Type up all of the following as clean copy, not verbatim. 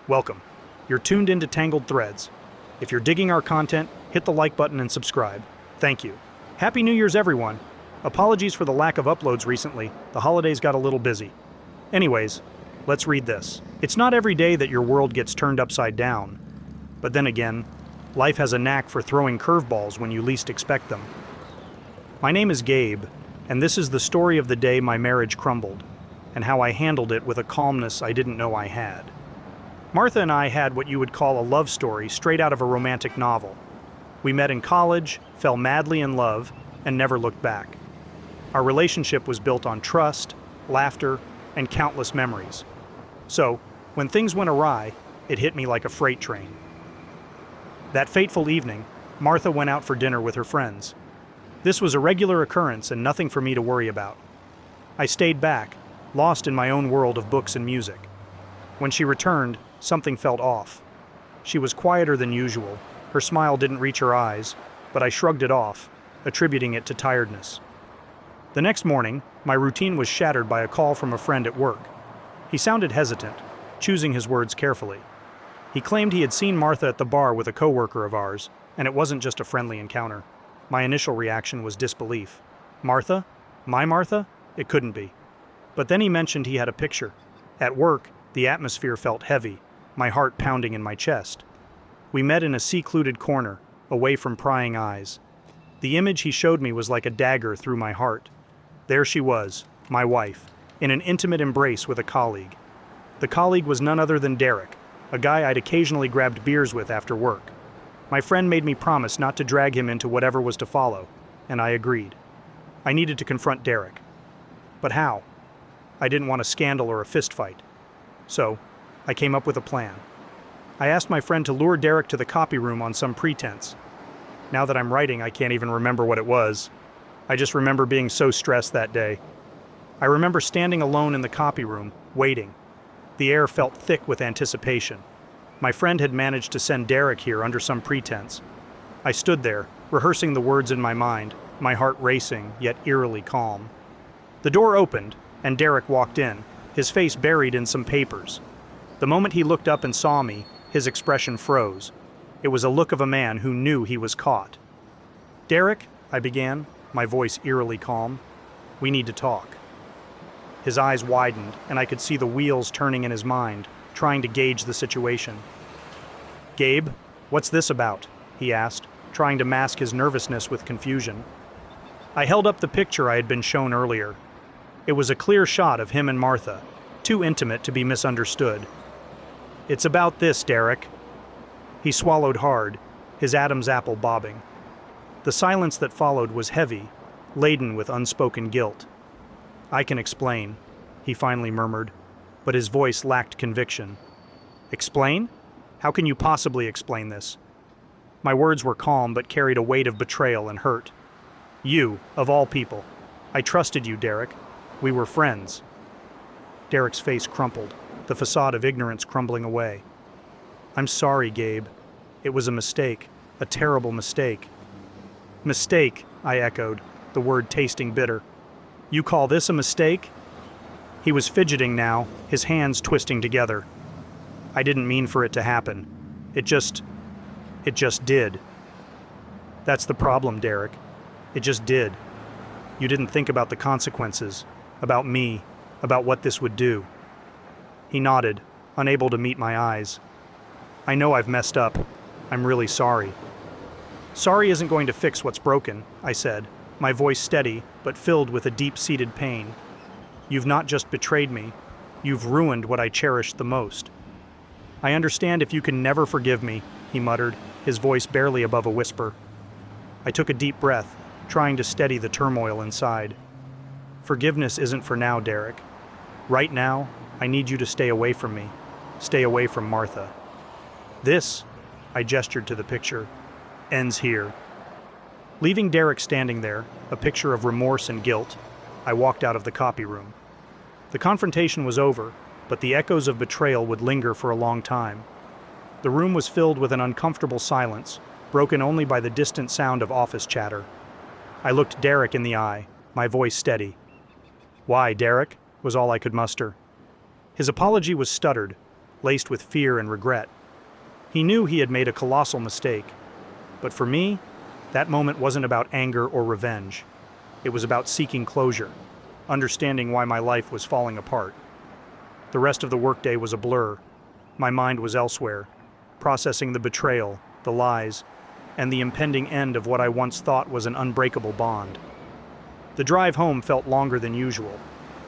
Welcome. You're tuned into Tangled Threads. If you're digging our content, hit the like button and subscribe. Thank you. Happy New Year's, everyone. Apologies for the lack of uploads recently. The holidays got a little busy. Anyways, let's read this. It's not every day that your world gets turned upside down. But then again, life has a knack for throwing curveballs when you least expect them. My name is Gabe, and this is the story of the day my marriage crumbled, and how I handled it with a calmness I didn't know I had. Martha and I had what you would call a love story straight out of a romantic novel. We met in college, fell madly in love, and never looked back. Our relationship was built on trust, laughter, and countless memories. So, when things went awry, it hit me like a freight train. That fateful evening, Martha went out for dinner with her friends. This was a regular occurrence and nothing for me to worry about. I stayed back, lost in my own world of books and music. When she returned, something felt off. She was quieter than usual. Her smile didn't reach her eyes, but I shrugged it off, attributing it to tiredness. The next morning, my routine was shattered by a call from a friend at work. He sounded hesitant, choosing his words carefully. He claimed he had seen Martha at the bar with a coworker of ours, and it wasn't just a friendly encounter. My initial reaction was disbelief. Martha? My Martha? It couldn't be. But then he mentioned he had a picture. At work, the atmosphere felt heavy, my heart pounding in my chest. We met in a secluded corner, away from prying eyes. The image he showed me was like a dagger through my heart. There she was, my wife, in an intimate embrace with a colleague. The colleague was none other than Derek, a guy I'd occasionally grabbed beers with after work. My friend made me promise not to drag him into whatever was to follow, and I agreed. I needed to confront Derek. But how? I didn't want a scandal or a fistfight. So, I came up with a plan. I asked my friend to lure Derek to the copy room on some pretense. Now that I'm writing, I can't even remember what it was. I just remember being so stressed that day. I remember standing alone in the copy room, waiting. The air felt thick with anticipation. My friend had managed to send Derek here under some pretense. I stood there, rehearsing the words in my mind, my heart racing, yet eerily calm. The door opened, and Derek walked in, his face buried in some papers. The moment he looked up and saw me, his expression froze. It was a look of a man who knew he was caught. "Derek," I began, my voice eerily calm, "we need to talk." His eyes widened, and I could see the wheels turning in his mind, trying to gauge the situation. "Gabe, what's this about?" he asked, trying to mask his nervousness with confusion. I held up the picture I had been shown earlier. It was a clear shot of him and Martha, too intimate to be misunderstood. "It's about this, Derek." He swallowed hard, his Adam's apple bobbing. The silence that followed was heavy, laden with unspoken guilt. "I can explain," he finally murmured, but his voice lacked conviction. "Explain? How can you possibly explain this?" My words were calm but carried a weight of betrayal and hurt. "You, of all people. I trusted you, Derek. We were friends." Derek's face crumpled, the facade of ignorance crumbling away. "I'm sorry, Gabe. It was a mistake, a terrible mistake." "Mistake," I echoed, the word tasting bitter. "You call this a mistake?" He was fidgeting now, his hands twisting together. "I didn't mean for it to happen. It just did." "That's the problem, Derek. It just did. You didn't think about the consequences, about me, about what this would do." He nodded, unable to meet my eyes. "I know I've messed up. I'm really sorry." "Sorry isn't going to fix what's broken," I said, my voice steady but filled with a deep-seated pain. "You've not just betrayed me, you've ruined what I cherished the most." "I understand if you can never forgive me," he muttered, his voice barely above a whisper. I took a deep breath, trying to steady the turmoil inside. "Forgiveness isn't for now, Derek. Right now, I need you to stay away from me. Stay away from Martha. This," I gestured to the picture, "ends here." Leaving Derek standing there, a picture of remorse and guilt, I walked out of the copy room. The confrontation was over, but the echoes of betrayal would linger for a long time. The room was filled with an uncomfortable silence, broken only by the distant sound of office chatter. I looked Derek in the eye, my voice steady. "Why, Derek?" was all I could muster. His apology was stuttered, laced with fear and regret. He knew he had made a colossal mistake. But for me, that moment wasn't about anger or revenge. It was about seeking closure, understanding why my life was falling apart. The rest of the workday was a blur. My mind was elsewhere, processing the betrayal, the lies, and the impending end of what I once thought was an unbreakable bond. The drive home felt longer than usual.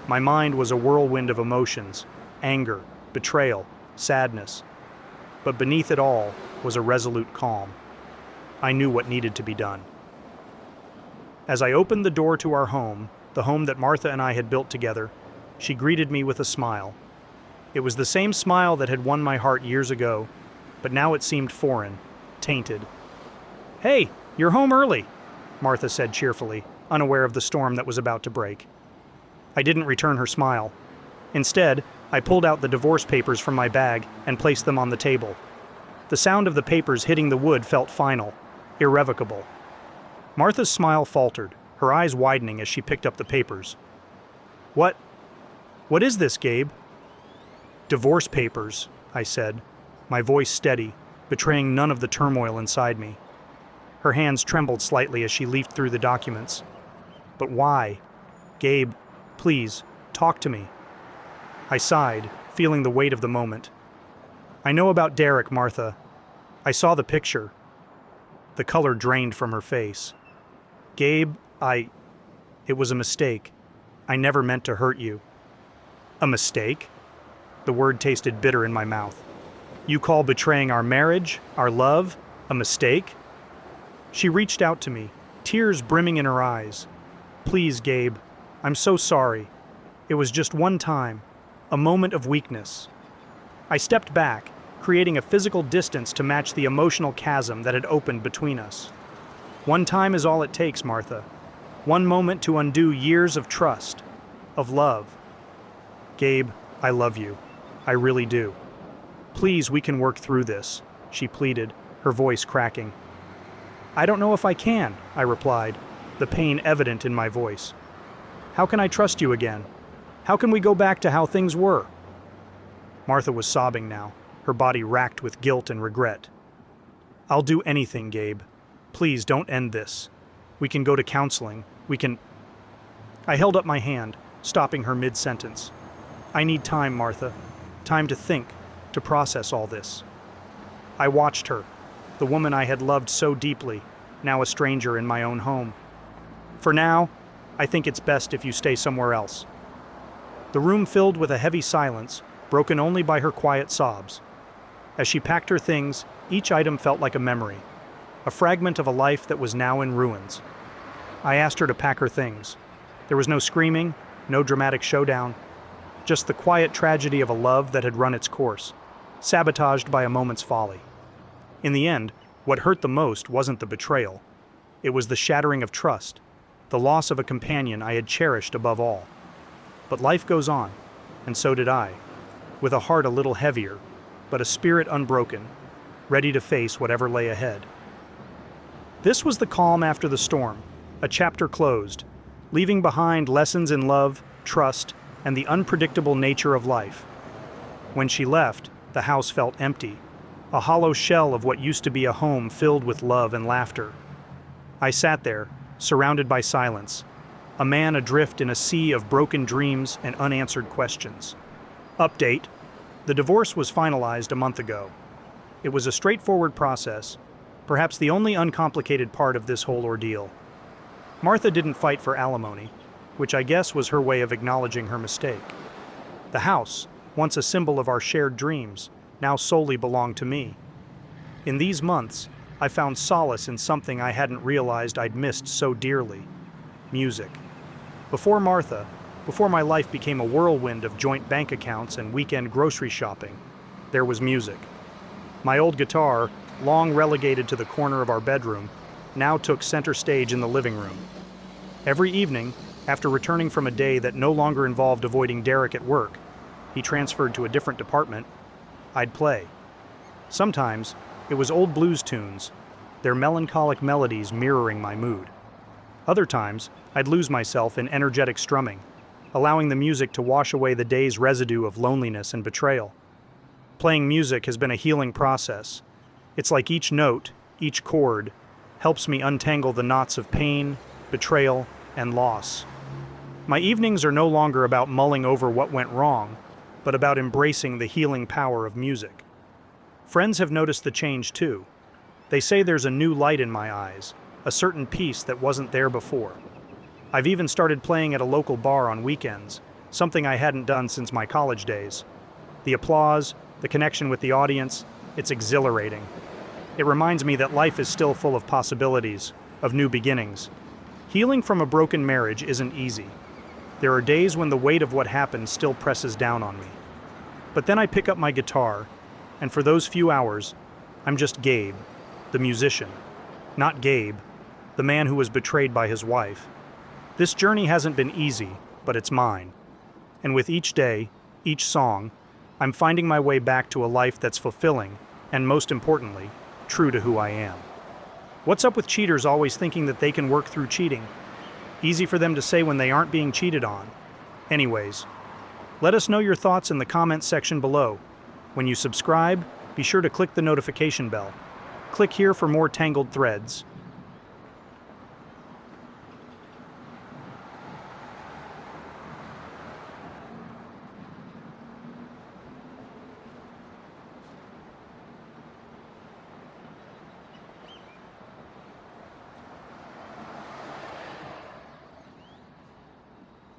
My mind was a whirlwind of emotions, anger, betrayal, sadness. But beneath it all was a resolute calm. I knew what needed to be done. As I opened the door to our home, the home that Martha and I had built together, she greeted me with a smile. It was the same smile that had won my heart years ago, but now it seemed foreign, tainted. "Hey, you're home early," Martha said cheerfully, unaware of the storm that was about to break. I didn't return her smile. Instead, I pulled out the divorce papers from my bag and placed them on the table. The sound of the papers hitting the wood felt final, irrevocable. Martha's smile faltered, her eyes widening as she picked up the papers. What is this, Gabe?" "Divorce papers," I said, my voice steady, betraying none of the turmoil inside me. Her hands trembled slightly as she leafed through the documents. "But why? Gabe, please, talk to me." I sighed, feeling the weight of the moment. "I know about Derek, Martha. I saw the picture." The color drained from her face. "Gabe, it was a mistake. I never meant to hurt you." "A mistake?" The word tasted bitter in my mouth. "You call betraying our marriage, our love, a mistake?" She reached out to me, tears brimming in her eyes. "Please, Gabe, I'm so sorry. It was just one time, a moment of weakness." I stepped back, creating a physical distance to match the emotional chasm that had opened between us. One time is all it takes, Martha. One moment to undo years of trust, of love. "Gabe, I love you. I really do. Please, we can work through this," she pleaded, her voice cracking. "I don't know if I can," I replied, the pain evident in my voice. "How can I trust you again? How can we go back to how things were?" Martha was sobbing now, her body racked with guilt and regret. "I'll do anything, Gabe. Please don't end this. We can go to counseling. We can—" I held up my hand, stopping her mid-sentence. "I need time, Martha. Time to think, to process all this." I watched her, the woman I had loved so deeply, now a stranger in my own home. "For now, I think it's best if you stay somewhere else." The room filled with a heavy silence, broken only by her quiet sobs. As she packed her things, each item felt like a memory, a fragment of a life that was now in ruins. I asked her to pack her things. There was no screaming, no dramatic showdown, just the quiet tragedy of a love that had run its course, sabotaged by a moment's folly. In the end, what hurt the most wasn't the betrayal. It was the shattering of trust, the loss of a companion I had cherished above all. But life goes on, and so did I, with a heart a little heavier, but a spirit unbroken, ready to face whatever lay ahead. This was the calm after the storm, a chapter closed, leaving behind lessons in love, trust, and the unpredictable nature of life. When she left, the house felt empty, a hollow shell of what used to be a home filled with love and laughter. I sat there, surrounded by silence, a man adrift in a sea of broken dreams and unanswered questions. Update: the divorce was finalized a month ago. It was a straightforward process, perhaps the only uncomplicated part of this whole ordeal. Martha didn't fight for alimony, which I guess was her way of acknowledging her mistake. The house, once a symbol of our shared dreams, now solely belonged to me. In these months, I found solace in something I hadn't realized I'd missed so dearly: music. Before Martha, before my life became a whirlwind of joint bank accounts and weekend grocery shopping, there was music. My old guitar, long relegated to the corner of our bedroom, now took center stage in the living room. Every evening, after returning from a day that no longer involved avoiding Derek at work, he transferred to a different department, I'd play. Sometimes, it was old blues tunes, their melancholic melodies mirroring my mood. Other times, I'd lose myself in energetic strumming, allowing the music to wash away the day's residue of loneliness and betrayal. Playing music has been a healing process. It's like each note, each chord, helps me untangle the knots of pain, betrayal, and loss. My evenings are no longer about mulling over what went wrong, but about embracing the healing power of music. Friends have noticed the change too. They say there's a new light in my eyes, a certain peace that wasn't there before. I've even started playing at a local bar on weekends, something I hadn't done since my college days. The applause, the connection with the audience, it's exhilarating. It reminds me that life is still full of possibilities, of new beginnings. Healing from a broken marriage isn't easy. There are days when the weight of what happened still presses down on me. But then I pick up my guitar, and for those few hours, I'm just Gabe, the musician. Not Gabe, the man who was betrayed by his wife. This journey hasn't been easy, but it's mine. And with each day, each song, I'm finding my way back to a life that's fulfilling, and most importantly, true to who I am. What's up with cheaters always thinking that they can work through cheating? Easy for them to say when they aren't being cheated on. Anyways, let us know your thoughts in the comments section below. When you subscribe, be sure to click the notification bell. Click here for more Tangled threads.